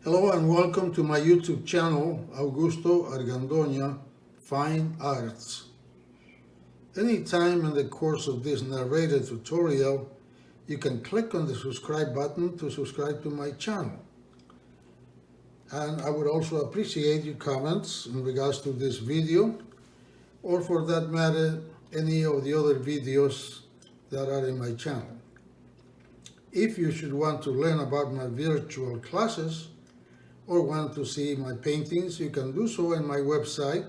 Hello and welcome to my YouTube channel, Augusto Argandoña Fine Arts. Anytime in the course of this narrated tutorial, you can click on the subscribe button to subscribe to my channel. And I would also appreciate your comments in regards to this video, or for that matter, any of the other videos that are in my channel. If you should want to learn about my virtual classes, or want to see my paintings, you can do so in my website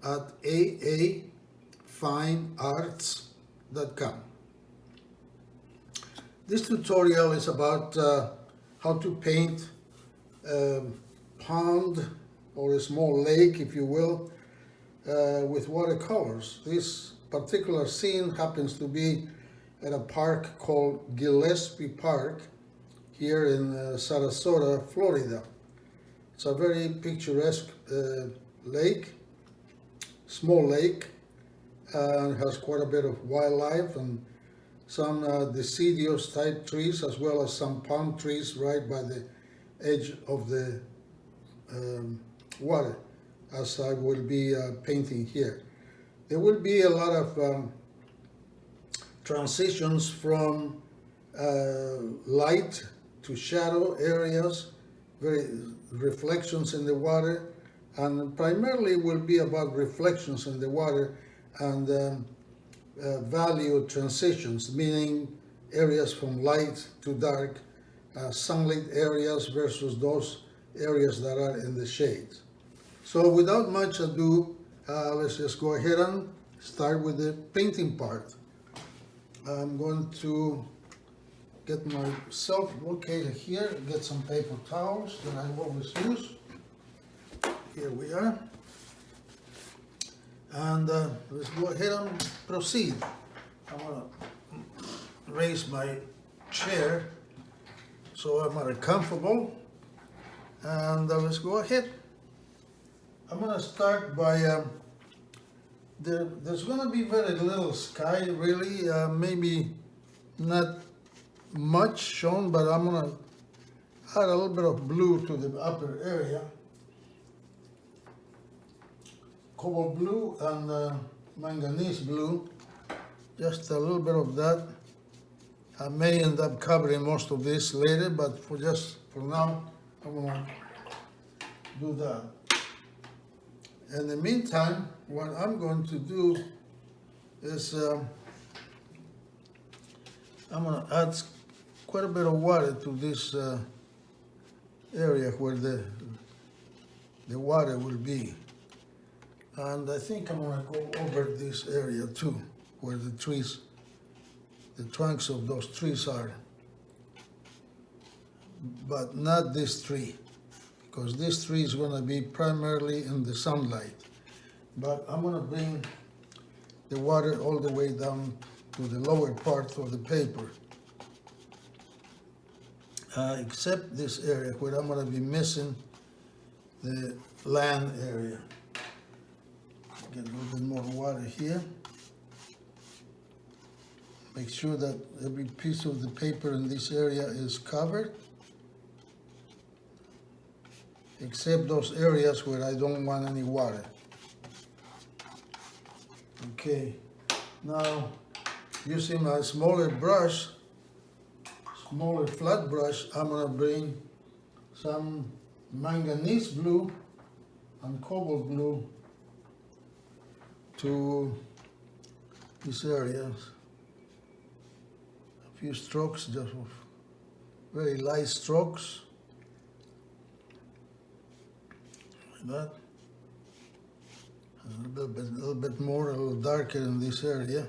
at aafinearts.com. This tutorial is about how to paint a pond or a small lake, if you will, with watercolors. This particular scene happens to be at a park called GILLESPI Park here in Sarasota, Florida. It's a very picturesque lake, small lake, and has quite a bit of wildlife and some deciduous type trees, as well as some palm trees right by the edge of the water, as I will be painting here. There will be a lot of transitions from light to shadow areas, very reflections in the water, and primarily will be about reflections in the water and value transitions, meaning areas from light to dark, sunlit areas versus those areas that are in the shade. So without much ado, let's just go ahead and start with the painting part. I'm going to get myself located here, get some paper towels that I always use. Here we are. And let's go ahead and proceed. I'm going to raise my chair so I'm more comfortable. And let's go ahead. I'm going to start by, there's going to be very little sky really, maybe not much shown, but I'm going to add a little bit of blue to the upper area. Cobalt blue and manganese blue, just a little bit of that. I may end up covering most of this later, but for now, I'm going to do that. In the meantime, what I'm going to do is I'm going to add quite a bit of water to this area where the water will be. And I think I'm going to go over this area too, where the trees, the trunks of those trees are. But not this tree, because this tree is going to be primarily in the sunlight. But I'm going to bring the water all the way down to the lower part of the paper. Except this area where I'm going to be missing the land area. Get a little bit more water here. Make sure that every piece of the paper in this area is covered, except those areas where I don't want any water. Okay, now using my smaller brush, smaller flat brush, I'm going to bring some manganese blue and cobalt blue to these areas. A few strokes, just very light strokes, like that. A little bit more, a little darker in this area.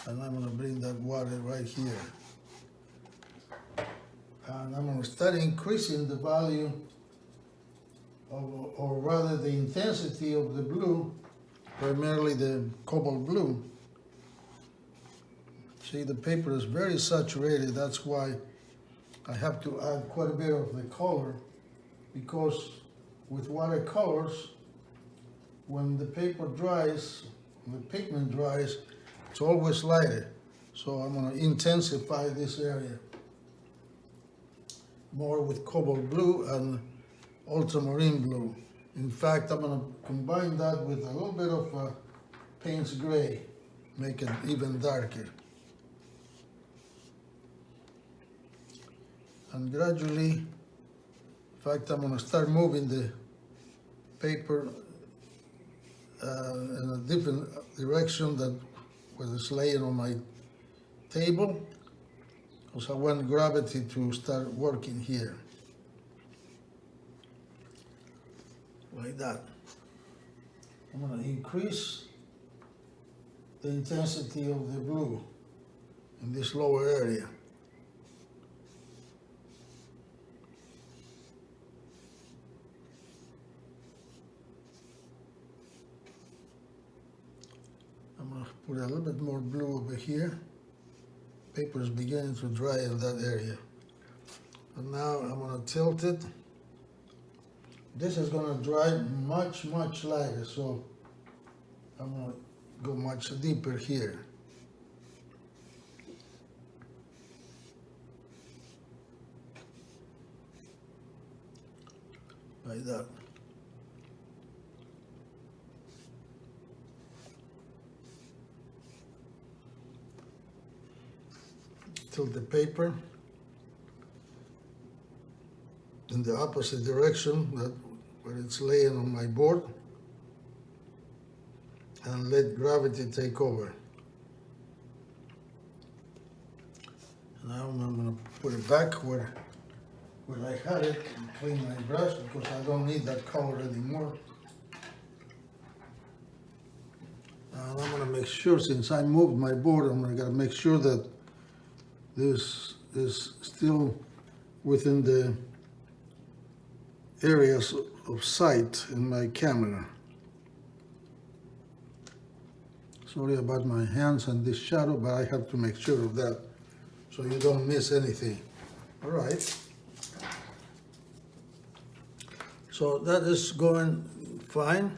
And I'm going to bring that water right here. And I'm going to start increasing the value or rather the intensity of the blue, primarily the cobalt blue. See, the paper is very saturated. That's why I have to add quite a bit of the color, because with watercolors, when the paper dries, when the pigment dries, it's always lighter. So I'm going to intensify this area. more with cobalt blue and ultramarine blue. In fact, I'm going to combine that with a little bit of Payne's gray, make it even darker. And gradually, in fact, I'm going to start moving the paper in a different direction than what is laying on my table, because I want gravity to start working here. Like that. I'm going to increase the intensity of the blue in this lower area. I'm going to put a little bit more blue over here. Paper is beginning to dry in that area. And now I'm going to tilt it. This is going to dry much lighter, so I'm going to go much deeper here. Like that. Tilt the paper in the opposite direction that where it's laying on my board, and let gravity take over. Now I'm going to put it back where I had it and clean my brush, because I don't need that color anymore. And I'm going to make sure, since I moved my board, I'm going to make sure that this is still within the areas of sight in my camera. Sorry about my hands and this shadow, but I have to make sure of that so you don't miss anything. All right. So that is going fine.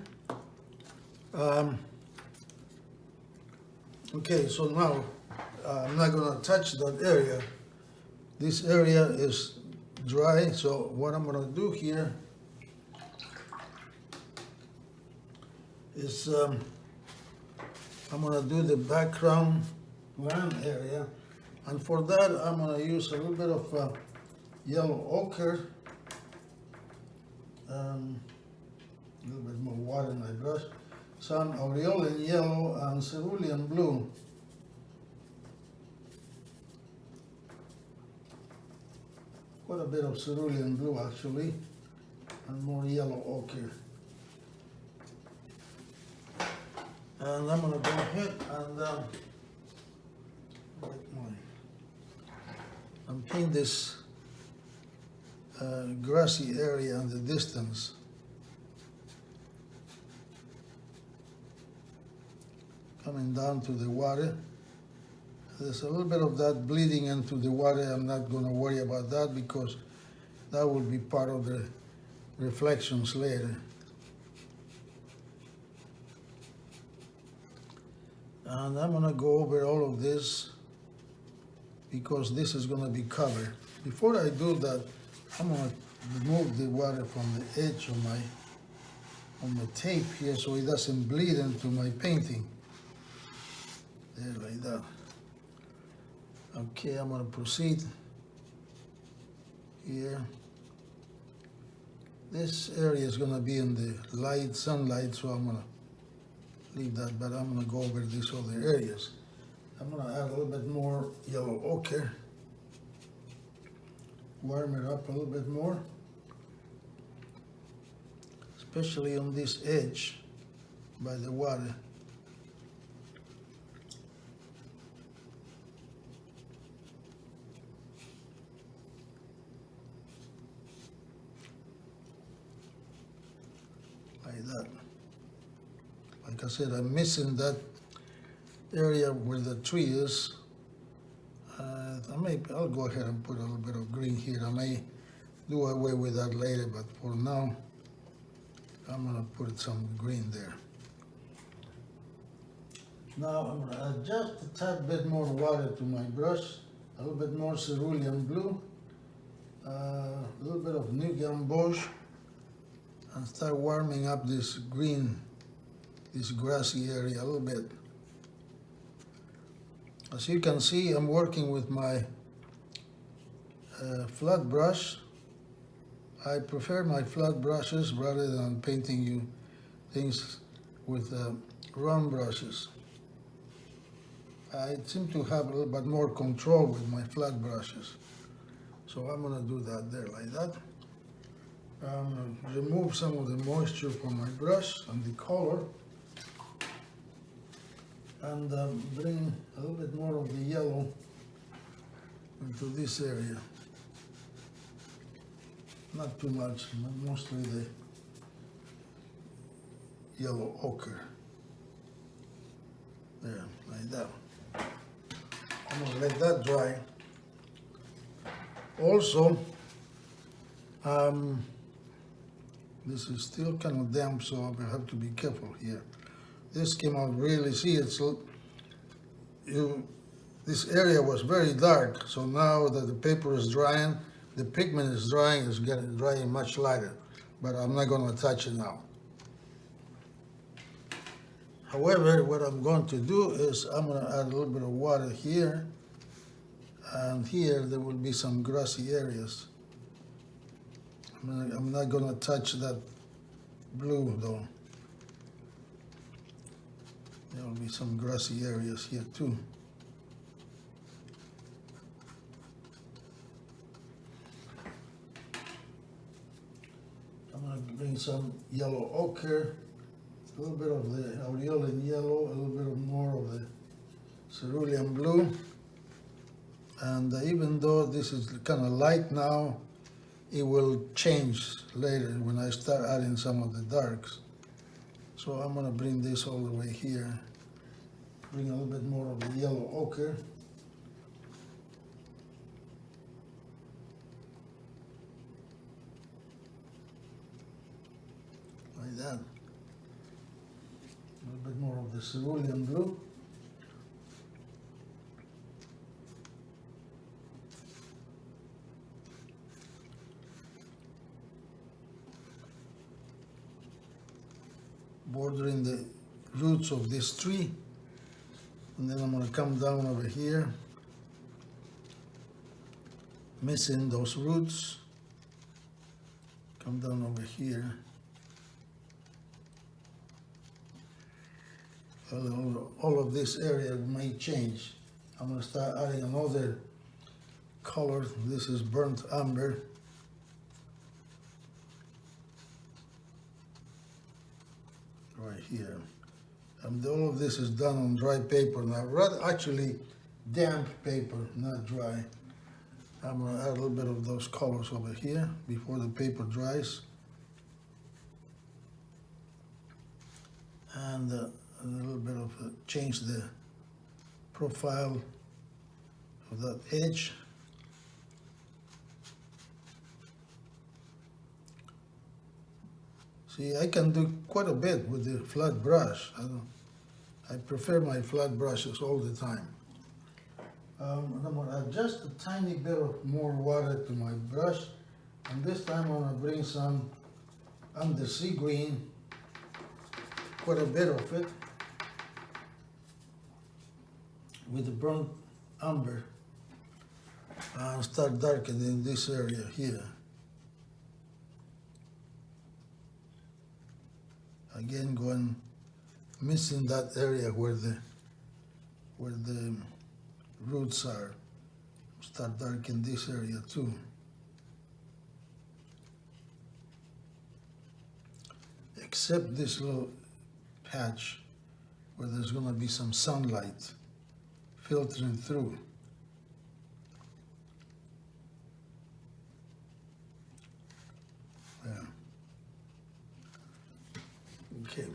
Okay, so now I'm not going to touch that area. This area is dry, so what I'm going to do here is I'm going to do the background land area, and for that I'm going to use a little bit of yellow ochre, a little bit more water in my brush, some aureolin yellow and cerulean blue. Quite a bit of cerulean blue actually, and more yellow ochre. And I'm going to go ahead and paint this grassy area in the distance. Coming down to the water. There's a little bit of that bleeding into the water. I'm not going to worry about that because that will be part of the reflections later. And I'm going to go over all of this because this is going to be covered. Before I do that, I'm going to remove the water from the edge of my tape here so it doesn't bleed into my painting. There, like that. Okay, I'm going to proceed here. This area is going to be in the light, sunlight, so I'm going to leave that, but I'm going to go over these other areas. I'm going to add a little bit more yellow ochre, warm it up a little bit more, especially on this edge by the water. Like that. Like I said, I'm missing that area where the tree is. I'll go ahead and put a little bit of green here. I may do away with that later, but for now, I'm going to put some green there. Now I'm going to add just a tad bit more water to my brush, a little bit more cerulean blue, a little bit of new gamboge and start warming up this green, this grassy area a little bit. As you can see, I'm working with my flat brush. I prefer my flat brushes rather than painting you things with round brushes. I seem to have a little bit more control with my flat brushes. So I'm gonna do that there like that. Remove some of the moisture from my brush and the color, and bring a little bit more of the yellow into this area. Not too much, but mostly the yellow ochre. There, like that. I'm gonna let that dry. Also, this is still kind of damp, so I have to be careful here. This came out really, see, this area was very dark, so now that the paper is drying, the pigment is drying, it's getting drying much lighter, but I'm not going to touch it now. However, what I'm going to do is I'm going to add a little bit of water here, and here there will be some grassy areas. I'm not going to touch that blue though. There will be some grassy areas here too. I'm going to bring some yellow ochre, a little bit of the aureolin yellow, a little bit more of the cerulean blue. And even though this is kind of light now, it will change later when I start adding some of the darks. So I'm going to bring this all the way here. Bring a little bit more of the yellow ochre. Like that. A little bit more of the cerulean blue. Bordering the roots of this tree, and then I'm going to come down over here, missing those roots, come down over here, all of this area may change. I'm going to start adding another color. This is burnt umber. Right here. All of this is done on dry paper now, actually damp paper, not dry. I'm going to add a little bit of those colors over here before the paper dries. And a little bit of change the profile of that edge. See, I can do quite a bit with the flat brush. I prefer my flat brushes all the time. I'm going to adjust a tiny bit of more water to my brush, and this time I'm going to bring some undersea green, quite a bit of it, with the burnt umber, and start darkening this area here. Again, going missing that area where the roots are. Start darkening this area too. Except this little patch where there's going to be some sunlight filtering through. Yeah. Okay.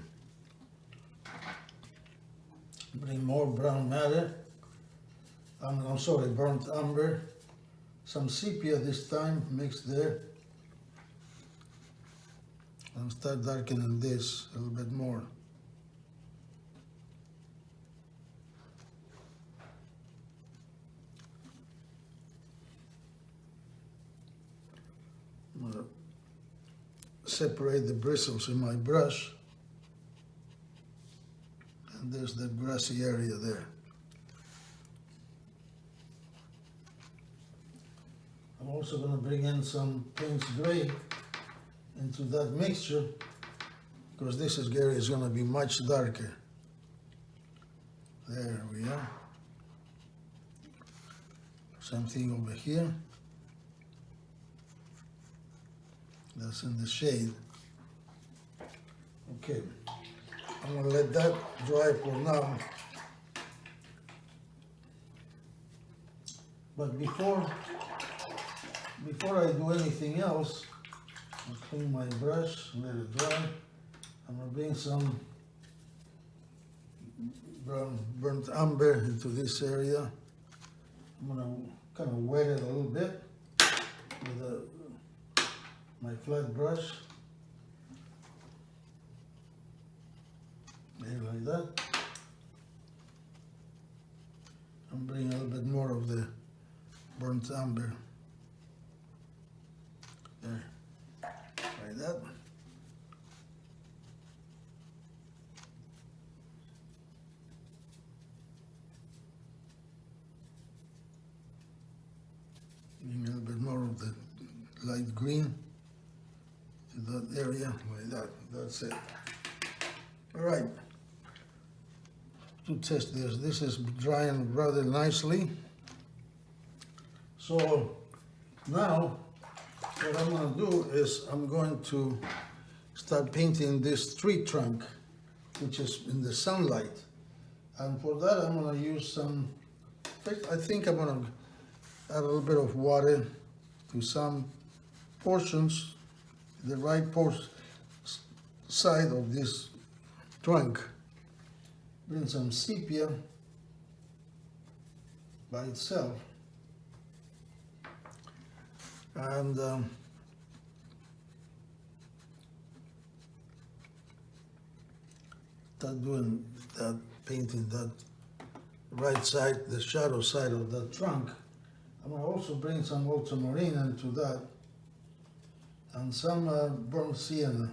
Bring more brown matter. I'm sorry, burnt umber. Some sepia this time mixed there. And start darkening this a little bit more. separate the bristles in my brush. And there's the grassy area there. I'm also going to bring in some Payne's Gray into that mixture, because this area is going to be much darker. There we are. Same thing over here. That's in the shade. Okay, I'm going to let that dry for now. But before I do anything else, I'll clean my brush, let it dry. I'm going to bring some burnt umber into this area. I'm going to kind of wet it a little bit with my flat brush. Maybe like that. I'm bringing a little bit more of the burnt umber. There, like that. Bring a little bit more of the light green to that area, like that. That's it. All right. To test this is drying rather nicely. So now what I'm going to do is I'm going to start painting this tree trunk, which is in the sunlight. And for that I'm going to use some, I think I'm going to add a little bit of water to some portions, the right side of this trunk. Bring some sepia by itself. And start doing that, painting that right side, the shadow side of that trunk. I'm going to also bring some ultramarine into that, and some burnt sienna.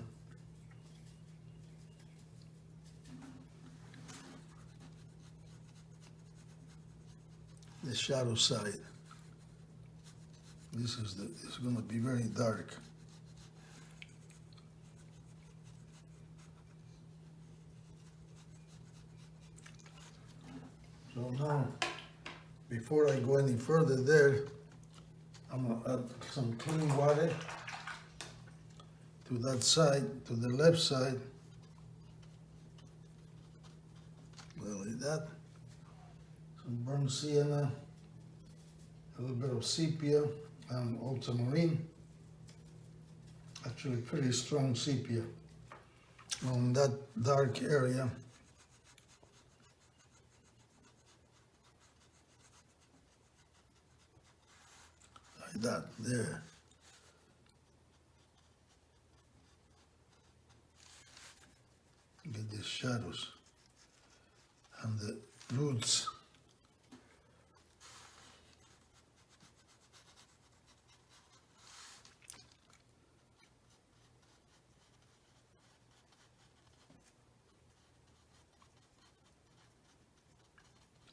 The shadow side. This is it's going to be very dark. So now, before I go any further there, I'm going to add some clean water to that side, to the left side, like that. Some burnt sienna, a little bit of sepia and ultramarine. Actually pretty strong sepia on that dark area. Like that, there. Get these shadows and the roots.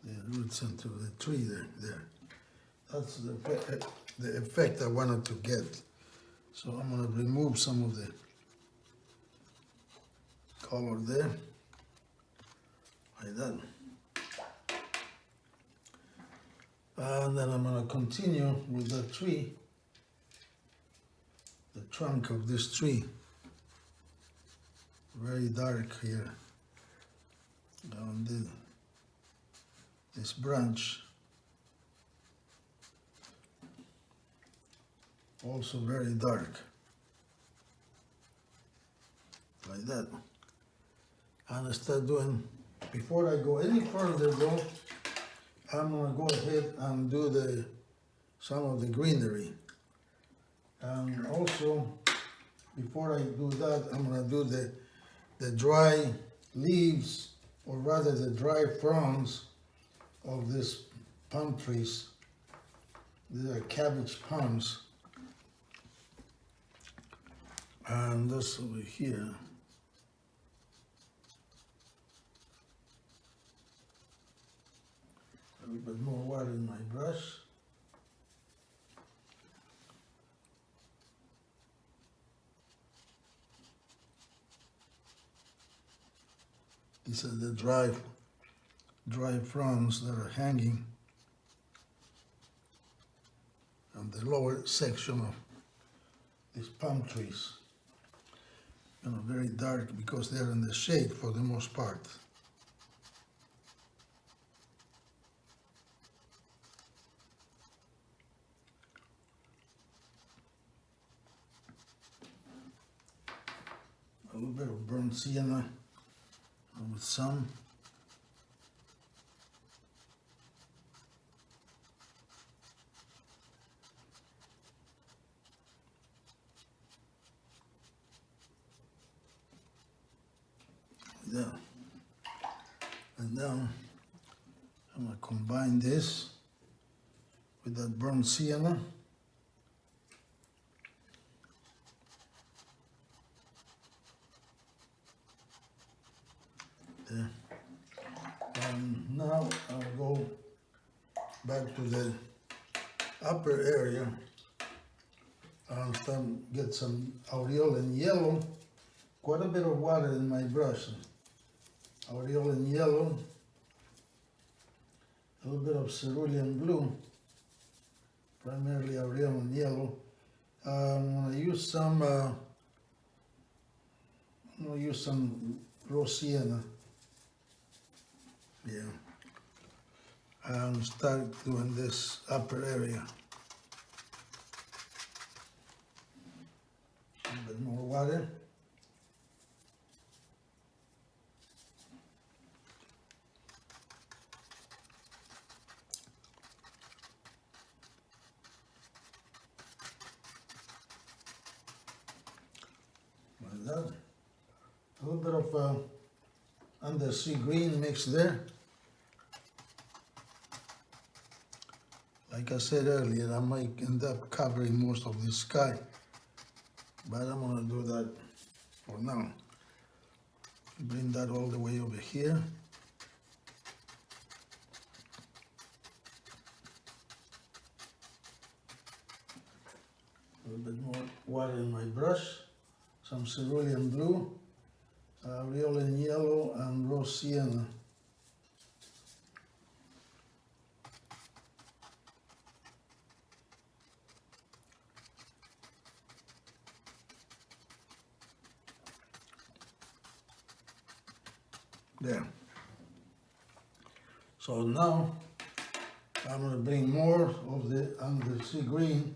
The roots into the tree there. That's the effect I wanted to get. So I'm going to remove some of the color there, like that. And then I'm going to continue with the tree, the trunk of this tree. Very dark here. Down this branch. Also very dark. Like that. And I start doing, before I go any further though, I'm going to go ahead and do some of the greenery. And also, before I do that, I'm going to do the dry leaves, or rather the dry fronds of these palm trees. These are cabbage palms. And this over here. A little bit more water in my brush. These are the dry fronds that are hanging on the lower section of these palm trees. You know, very dark because they're in the shade for the most part. A little bit of burnt sienna with some. There. And now I'm going to combine this with that burnt sienna. There. And now I'll go back to the upper area and get some aureolin yellow. Quite a bit of water in my brush. Aureolin yellow, a little bit of cerulean blue, primarily aureolin yellow. I'm going to use some raw sienna. Yeah, and start doing this upper area. A little bit more water. Like that. A little bit of undersea green mixed there. Like I said earlier, I might end up covering most of the sky, but I'm gonna do that for now. Bring that all the way over here. A little bit more water in my brush, some cerulean blue, aureolin yellow, and raw sienna. There. So now I'm going to bring more of the undersea green.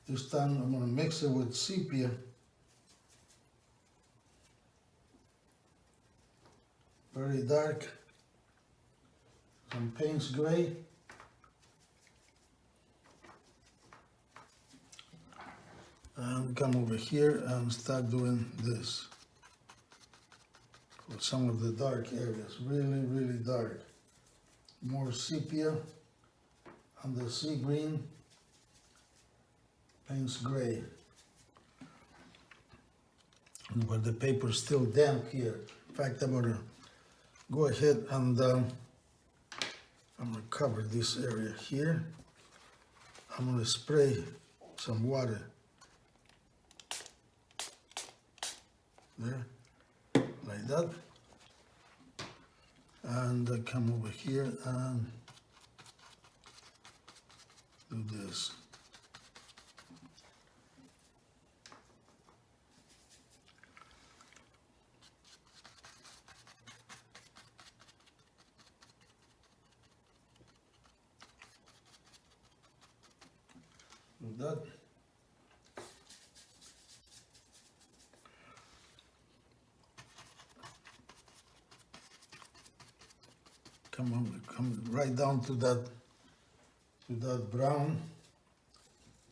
This time I'm going to mix it with sepia. Very dark. Some Payne's gray. And come over here and start doing this. For some of the dark areas, really, really dark. More sepia, undersea green, Payne's gray. But the paper's still damp here. In fact, I'm gonna go ahead and I'm gonna cover this area here. I'm gonna spray some water there. Like that, and come over here and do this. Do that. Come right down to that brown.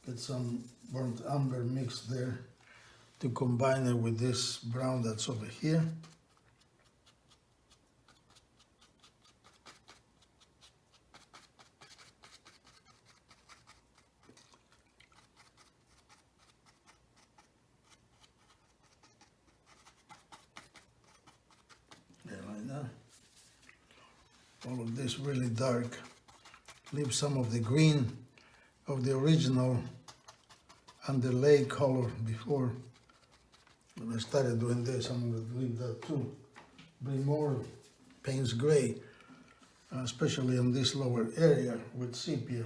Get some burnt umber mixed there to combine it with this brown that's over here. all of this really dark. Leave some of the green of the original underlay color before. When I started doing this, I'm going to leave that too. Bring more Payne's gray, especially in this lower area with sepia.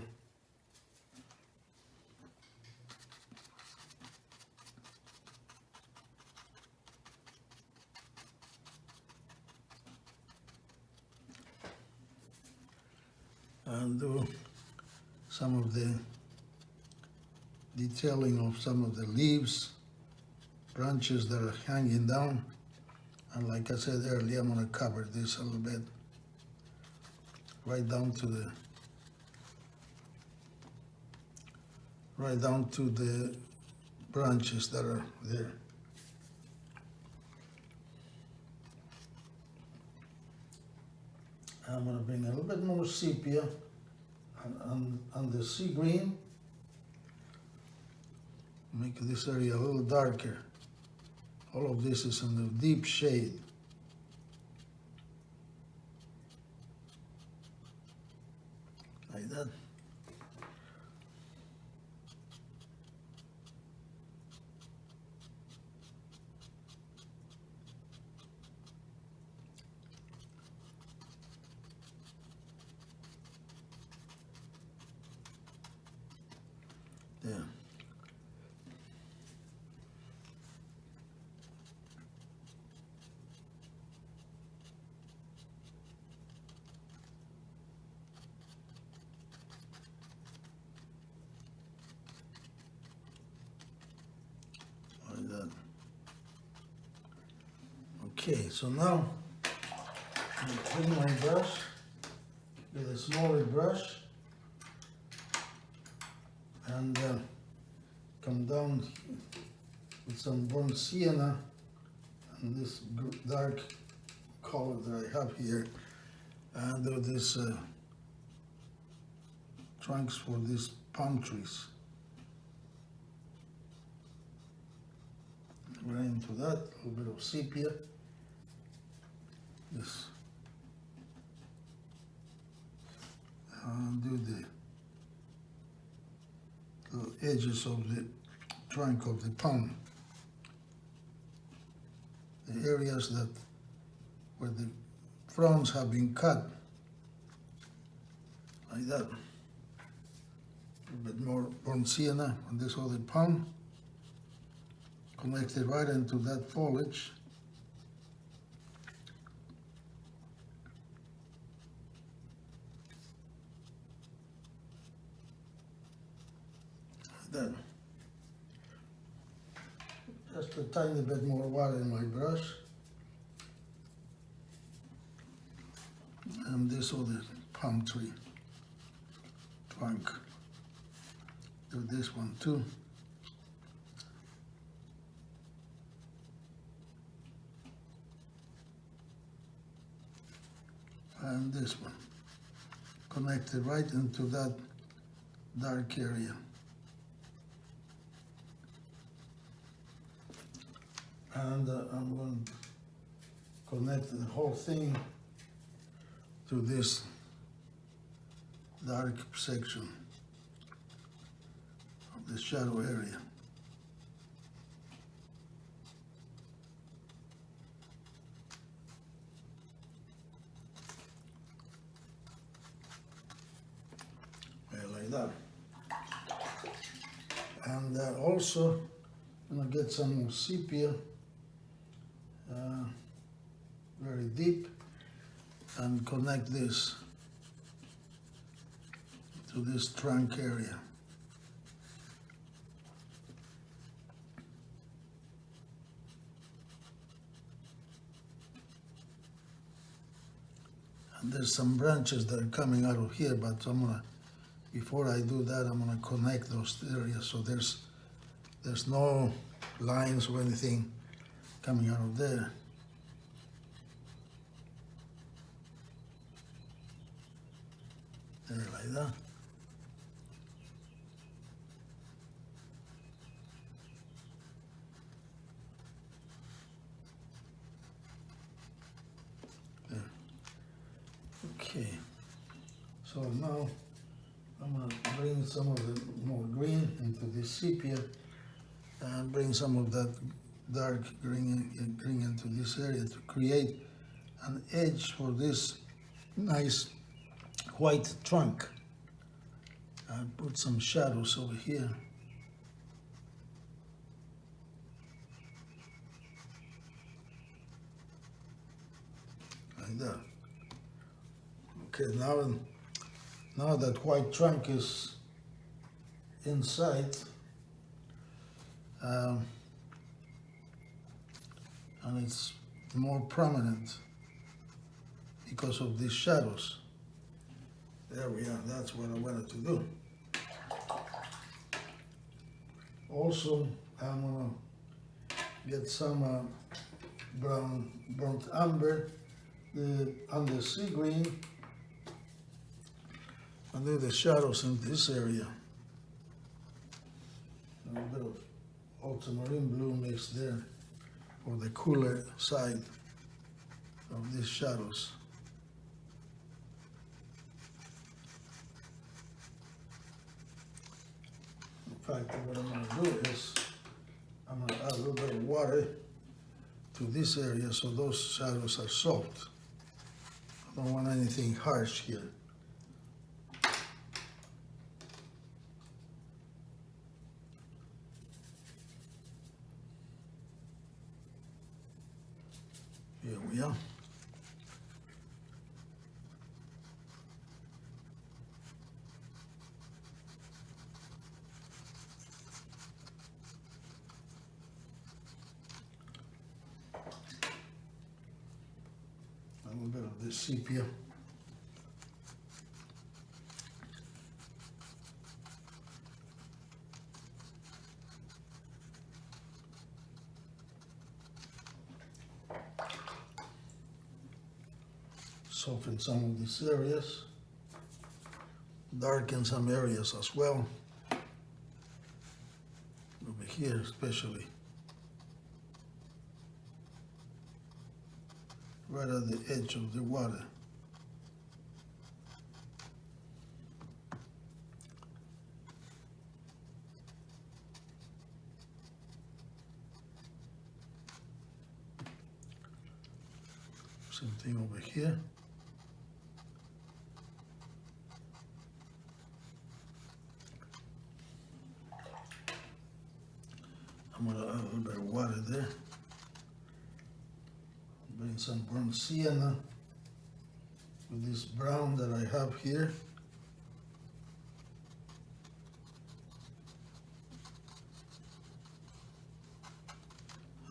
And do some of the detailing of some of the leaves, branches that are hanging down. And like I said earlier, I'm going to cover this a little bit, right down to the branches that are there. I'm going to bring a little bit more sepia on the sea green. Make this area a little darker. All of this is in the deep shade. Like that. Yeah. Like that. Okay, so now I'm going to clean my brush with a smaller brush and come down with some burnt sienna and this dark color that I have here, and do this trunks for these palm trees. Right into that, a little bit of sepia. This. And do the little edges of the trunk of the palm. The areas that where the fronds have been cut. Like that. A bit more burnt sienna on this other palm. Connect it right into that foliage. Then, just a tiny bit more water in my brush. And this other palm tree trunk. Do this one too. And this one. Connect it right into that dark area. And I'm going to connect the whole thing to this dark section of the shadow area. Like that. And also I'm going to get some more sepia, very deep, and connect this to this trunk area. And there's some branches that are coming out of here, but I'm gonna, before I do that, I'm gonna connect those areas so there's no lines or anything coming out of there. There, like that. There. Okay, so now I'm gonna bring some of the more green into this sepia and bring some of that dark green into this area to create an edge for this nice white trunk. And put some shadows over here. Like that. Okay, now that white trunk is inside, and it's more prominent because of these shadows. There we are, that's what I wanted to do. Also, I'm gonna get some brown burnt umber on the sea green and do the shadows in this area. A little bit of ultramarine blue mixed there for the cooler side of these shadows. In fact, what I'm going to do is I'm going to add a little bit of water to this area so those shadows are soft. I don't want anything harsh here. Here we are. A little bit of this sepia. Soften some of these areas, darken some areas as well, over here especially, right at the edge of the water. Same thing over here. I'm gonna add a little bit of water there. Bring some burnt sienna with this brown that I have here.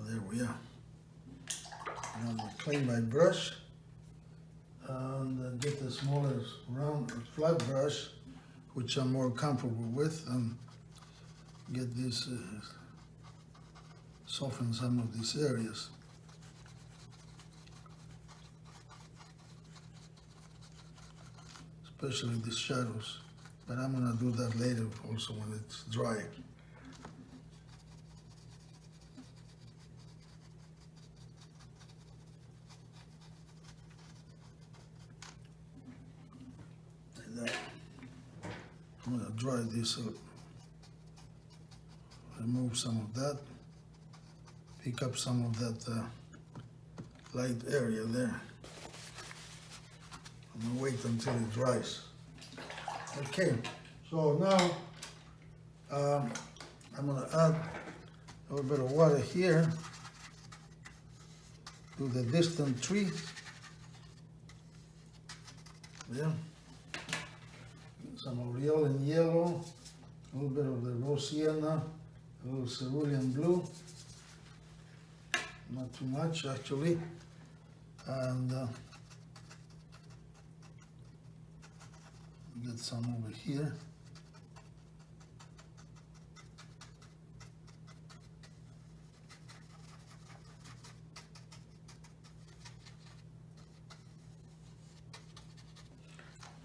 There we are. Now I'm gonna clean my brush and get the smaller round flat brush, which I'm more comfortable with, and get this soften some of these areas. Especially the shadows, but I'm gonna do that later also when it's dry. Like that. I'm gonna dry this up. Remove some of that. Pick up some of that light area there. I'm gonna wait until it dries. Okay, so now I'm gonna add a little bit of water here to the distant tree. Yeah. Some aureolin yellow, a little bit of the rose sienna, a little cerulean blue. Not too much actually, and get some over here.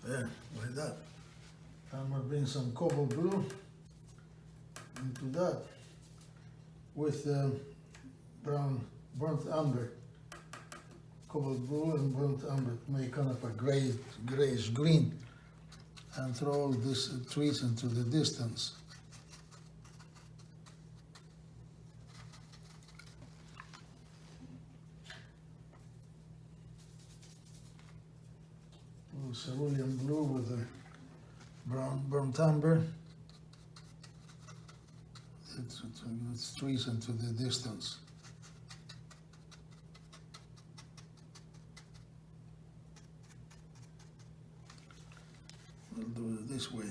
There, like that. I'm gonna bring some cobalt blue into that with brown burnt umber cobalt blue and burnt umber to make kind of a grayish green, and throw all these trees into the distance. Cerulean blue with the brown burnt umber. It's trees into the distance. We'll do it this way.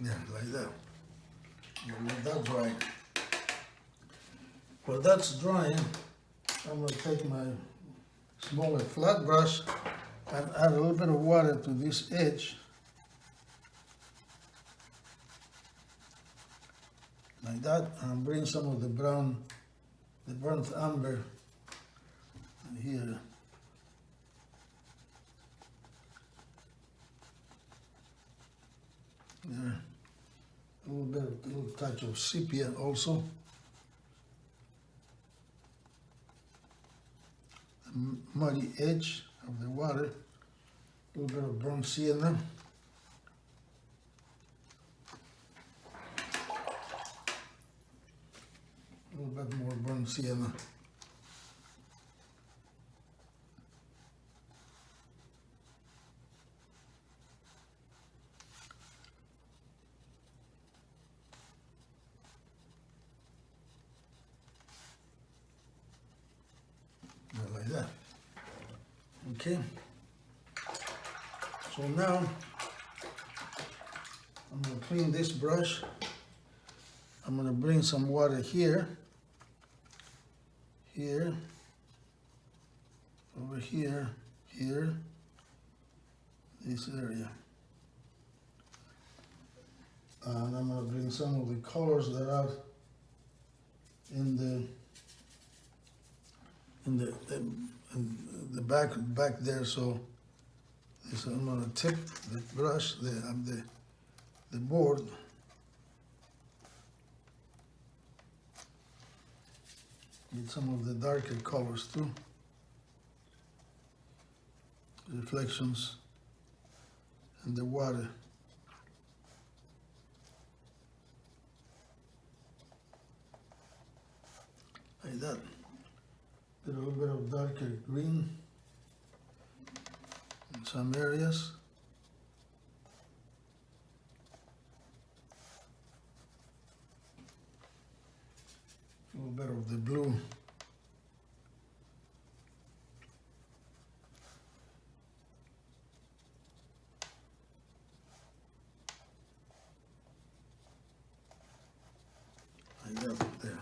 Yeah, like that. We'll let that dry. While that's drying, I'm going to take my smaller flat brush and add a little bit of water to this edge, like that, and bring some of the burnt umber here. There. A little touch of sepia also. The muddy edge of the water. A little bit of burnt sienna. A little bit more burnt sienna. Like that. Okay. So now I'm going to clean this brush. I'm going to bring some water here, over here, this area. And I'm going to bring some of the colors that are in the back there. So this, I'm going to tip the brush, the board. Need some of the darker colors too. Reflections in the water. Like that. A little bit of darker green in some areas. A little bit of the blue. Like that there.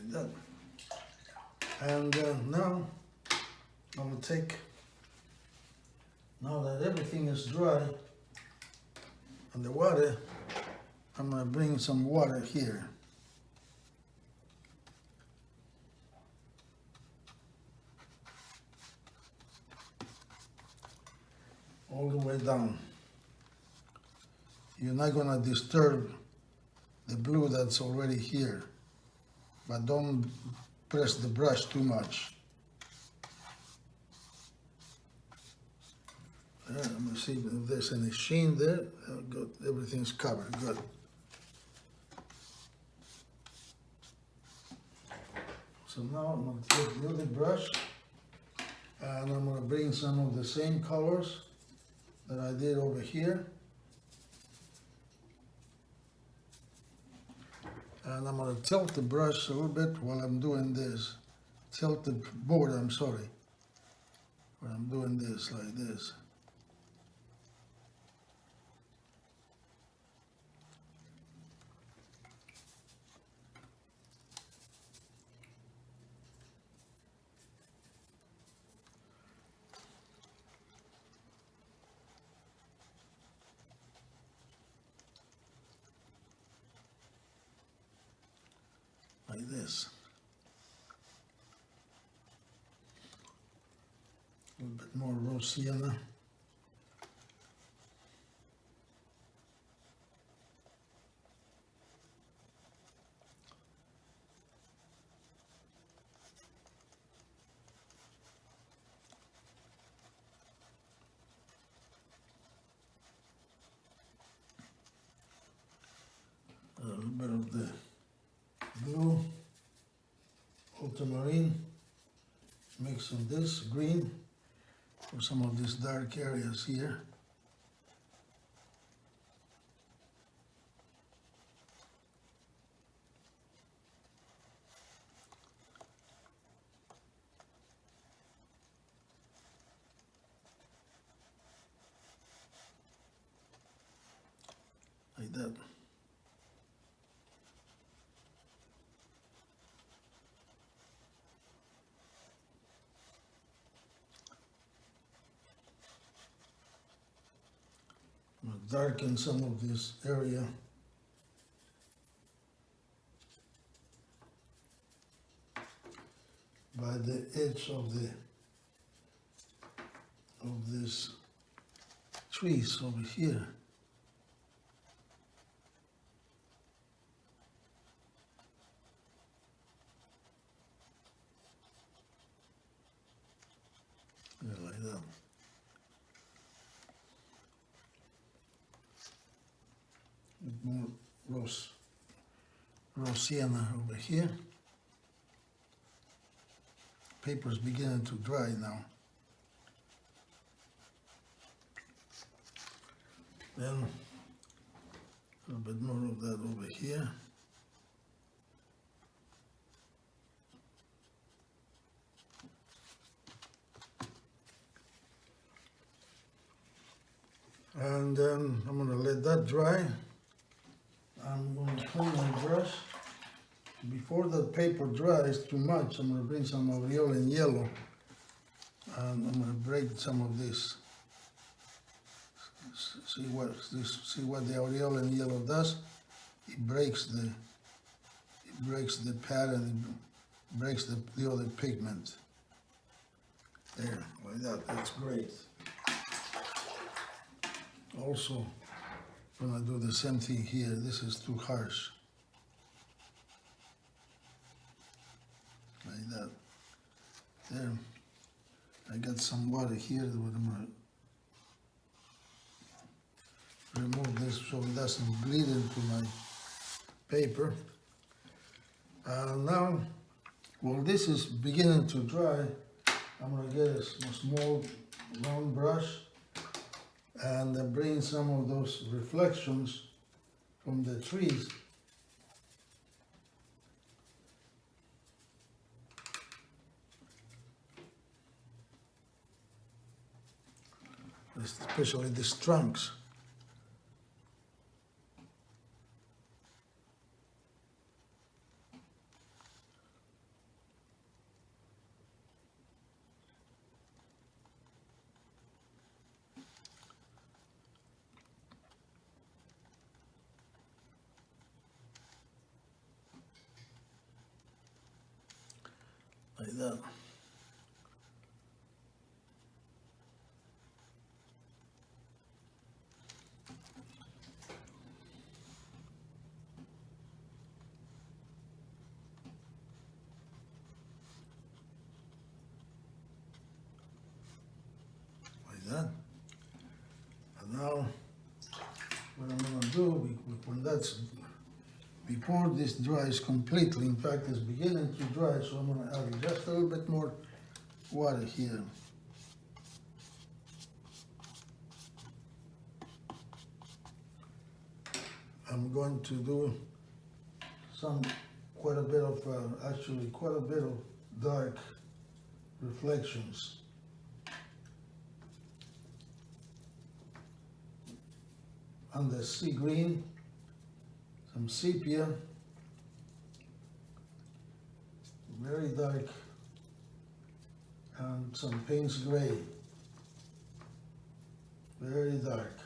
That. And now I'm going to take, now that everything is dry and the water, I'm going to bring some water here. All the way down. You're not going to disturb the blue that's already here. But don't press the brush too much. There, I'm going to see if there's any sheen there. Good. Everything's covered. Good. So now I'm going to take the other brush and I'm going to bring some of the same colors that I did over here. And I'm going to tilt the brush a little bit while I'm doing this. Tilt the board, I'm sorry. When I'm doing this, like this. like this. A little bit more raw sienna. A little bit of the blue, ultramarine, mix of this green for some of these dark areas here. Like that. Darken some of this area. By the edge of this trees over here. Yeah, like that. More raw sienna over here. Paper's beginning to dry now. Then a little bit more of that over here. And then I'm going to let that dry. I'm going to clean my brush. Before the paper dries too much, I'm going to bring some aureolin yellow. And I'm going to break some of this. See what the aureolin yellow does? It breaks the pattern, it breaks the other pigment. There, like that, that's great. Also, I'm gonna do the same thing here. This is too harsh. Like that. There. I got some water here that I'm gonna remove this so it doesn't bleed into my paper. Now, while this is beginning to dry, I'm gonna get a small round brush and bring some of those reflections from the trees. Especially these trunks. Like that. Like that. And now, what I'm going to do, when that's, before this dries completely, in fact it's beginning to dry, so I'm going to add just a little bit more water here. I'm going to do quite a bit of dark reflections. And the sea green, some sepia, very dark, and some Payne's gray, very dark.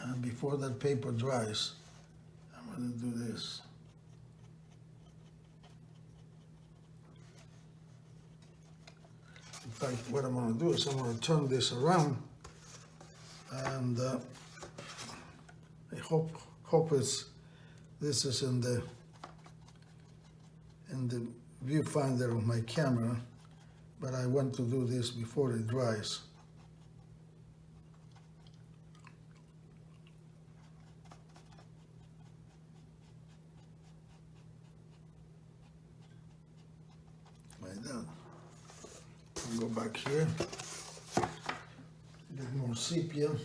And before that paper dries, I'm going to do this. In fact, what I'm going to do is I'm going to turn this around, and I hope this is in the viewfinder of my camera, but I want to do this before it dries. Like that. I'll go back here, a bit more sepia. Like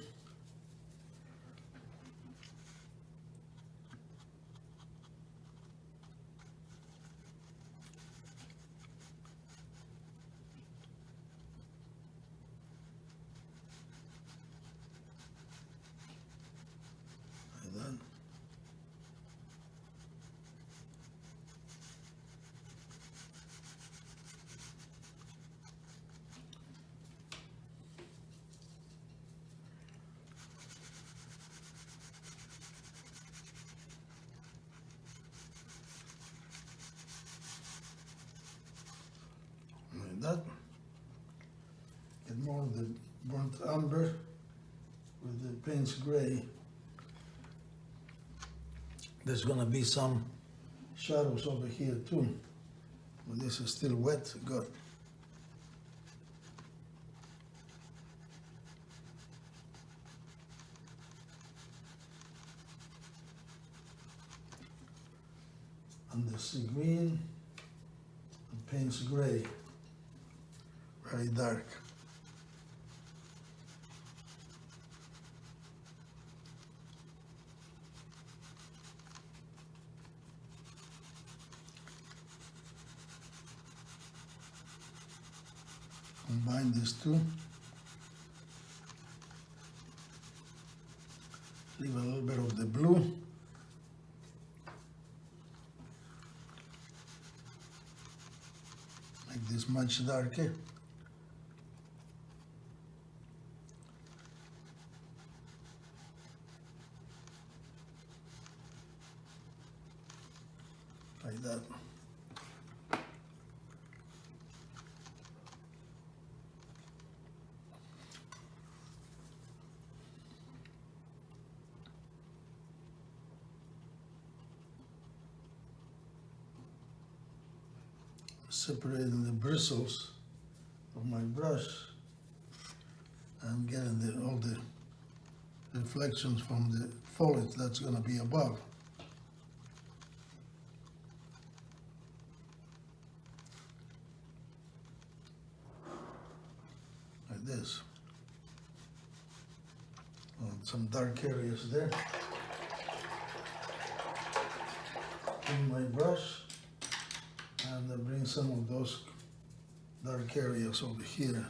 that. Like that. Get more of the burnt umber with the Payne's gray. There's gonna be some shadows over here too, but this is still wet. Good. And the sea green and Payne's gray, very dark. Combine these two. Leave a little bit of the blue. Make this much darker. Like that. Separating the bristles of my brush and getting all the reflections from the foliage that's going to be above. Like this. And some dark areas there. In my brush. And I bring some of those dark areas over here.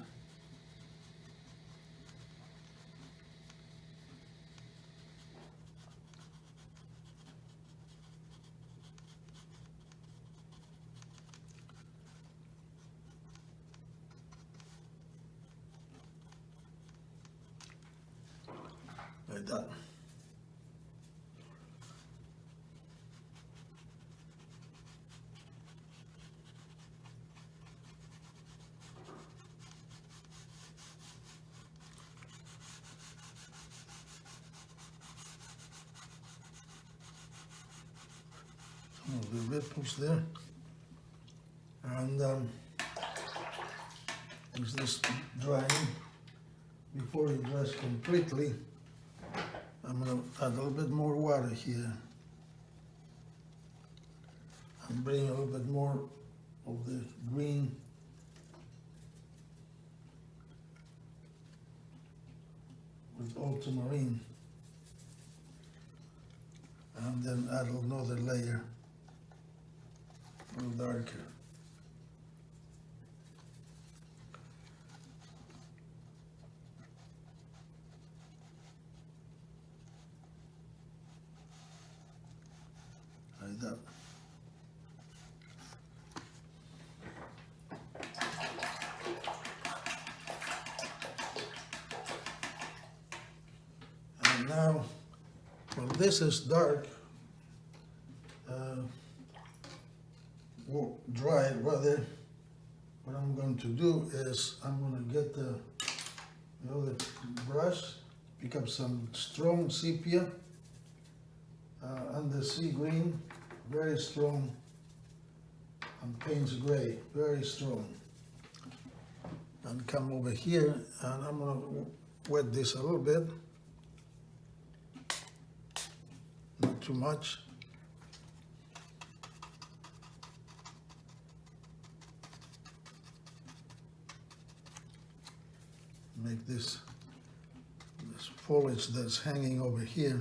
Like that. The ripples there, and as this drying, before it dries completely, I'm going to add a little bit more water here and bring a little bit more of the green with ultramarine, and then add another layer. A little darker. Like that. And now Well, this is dark, dry rather. What I'm going to do is I'm going to get the other brush, pick up some strong sepia and the sea green, very strong, and Payne's gray, very strong. And come over here, and I'm going to wet this a little bit, not too much. Make this foliage that's hanging over here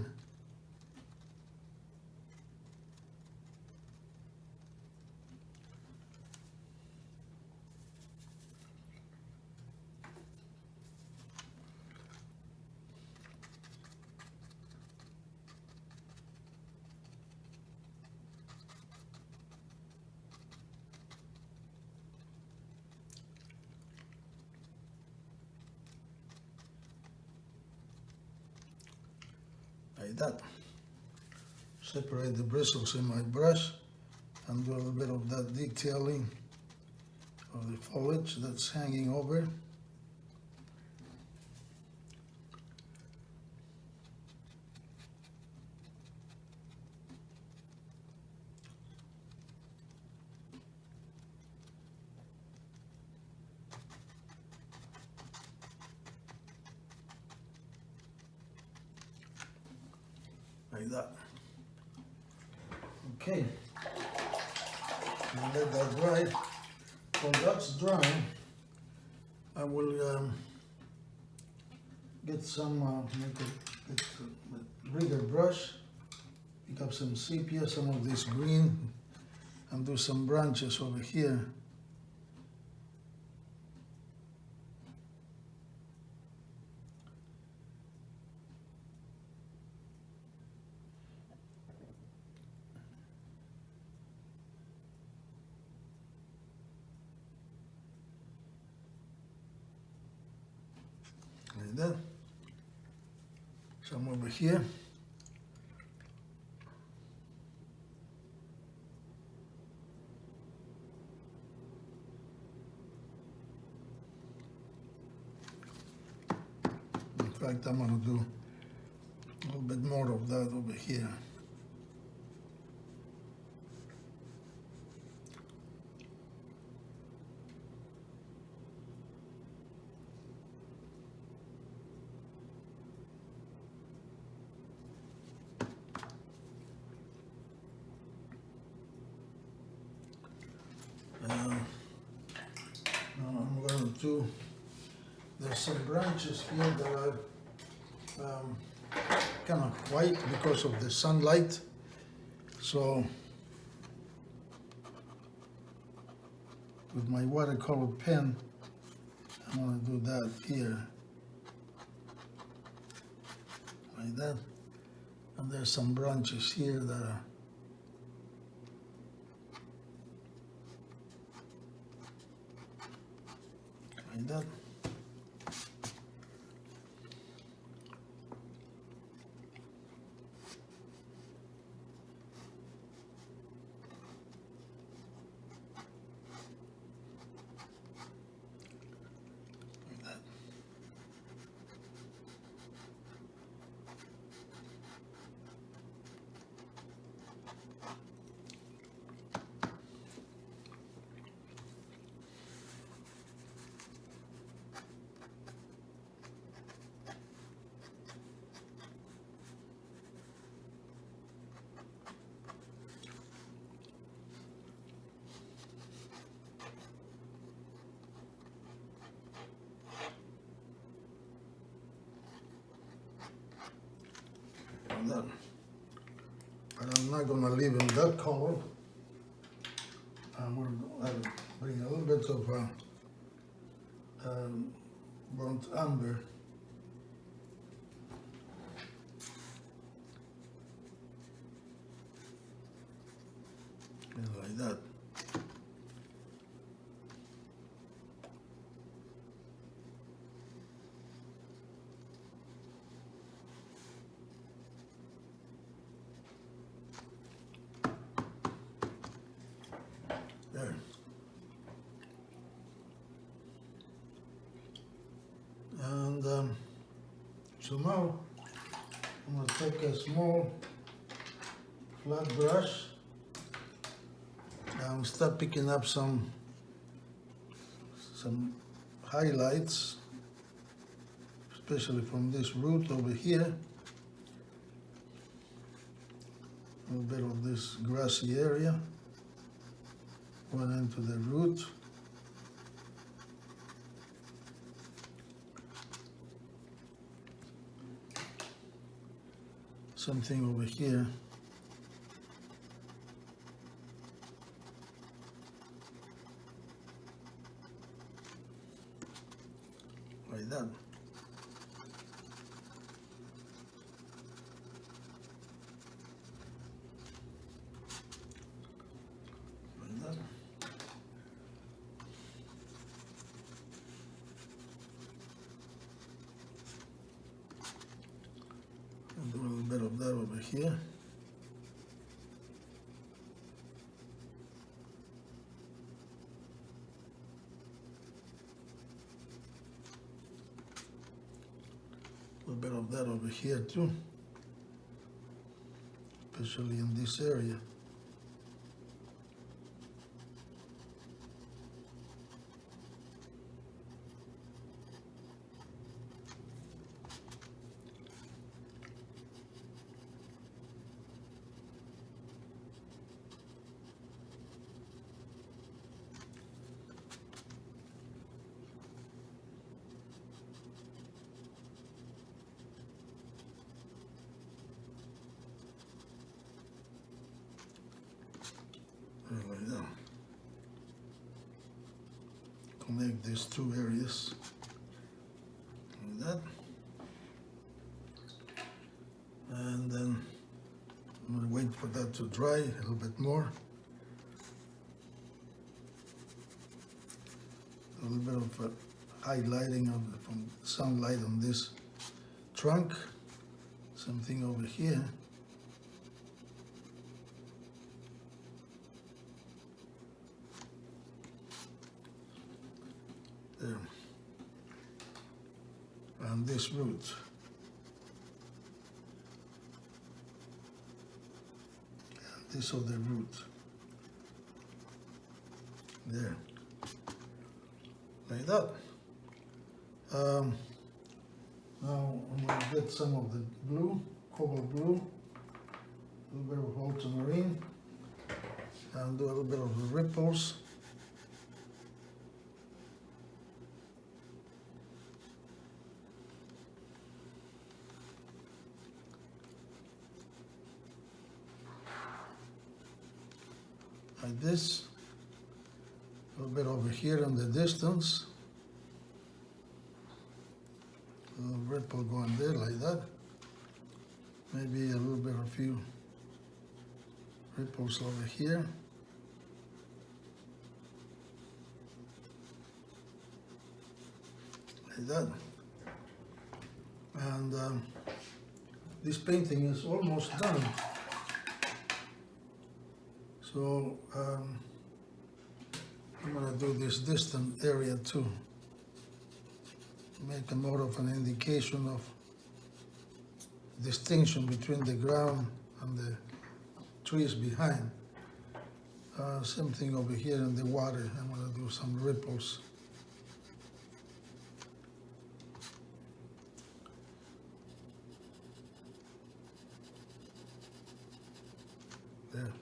like that. Separate the bristles in my brush and do a little bit of that detailing of the foliage that's hanging over. Like that. Okay, and let that dry. When that's dry, I will get some get a bigger brush, pick up some sepia, some of this green, and do some branches over here. Like that. Some over here. In fact, I'm going to do a little bit more of that over here. Now I'm going to, there's some branches here that are kind of white because of the sunlight. So with my watercolor pen, I'm going to do that here, like that. And there's some branches here that are like that. That. But I'm not going to leave in that color. I'm going to bring a little bit of burnt umber. Like that. So now I'm going to take a small flat brush and start picking up some highlights, especially from this root over here. A little bit of this grassy area went into the root. Something over here. Like that. Like that. And do a little bit of that over here. A little bit of that over here too, especially in this area. Like that. Connect these two areas like that, and then I'm going to wait for that to dry a little bit more. A little bit of highlighting from sunlight on this trunk. Something over here. There. And this root. And this other root. There. Like that. Now I'm going to get some of the blue, cobalt blue, a little bit of ultramarine, and do a little bit of the ripples. Like this, a little bit over here in the distance, a little ripple going there like that, maybe a little bit of a few ripples over here, like that, and this painting is almost done. So I'm going to do this distant area too. Make a more of an indication of distinction between the ground and the trees behind. Same thing over here in the water. I'm going to do some ripples. There.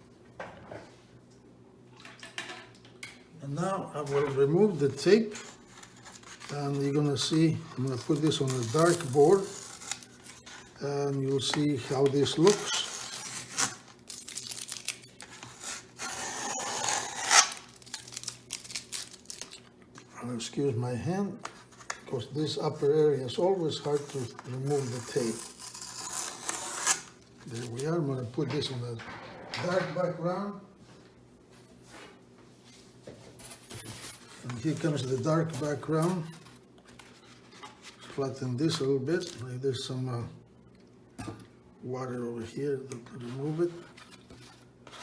And now I will remove the tape, and you're going to see, I'm going to put this on a dark board, and you'll see how this looks. Excuse my hand, because this upper area is always hard to remove the tape. There we are. I'm going to put this on a dark background. And here comes the dark background. Flatten this a little bit. Like there's some water over here to remove it.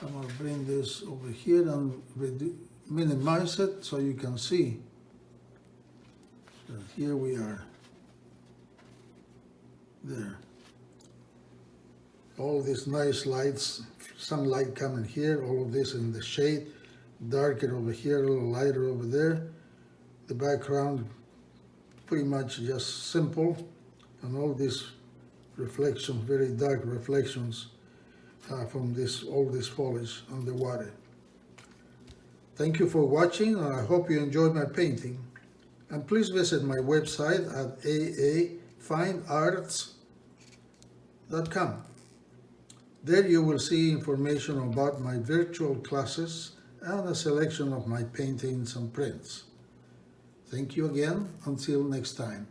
I'm going to bring this over here and minimize it so you can see. So here we are. There. All these nice lights, sunlight coming here, all of this in the shade, darker over here, a little lighter over there. The background pretty much just simple, and all these reflections, very dark reflections from all this foliage on the water. Thank you for watching, and I hope you enjoyed my painting. And please visit my website at aafinearts.com. There you will see information about my virtual classes and a selection of my paintings and prints. Thank you again. Until next time.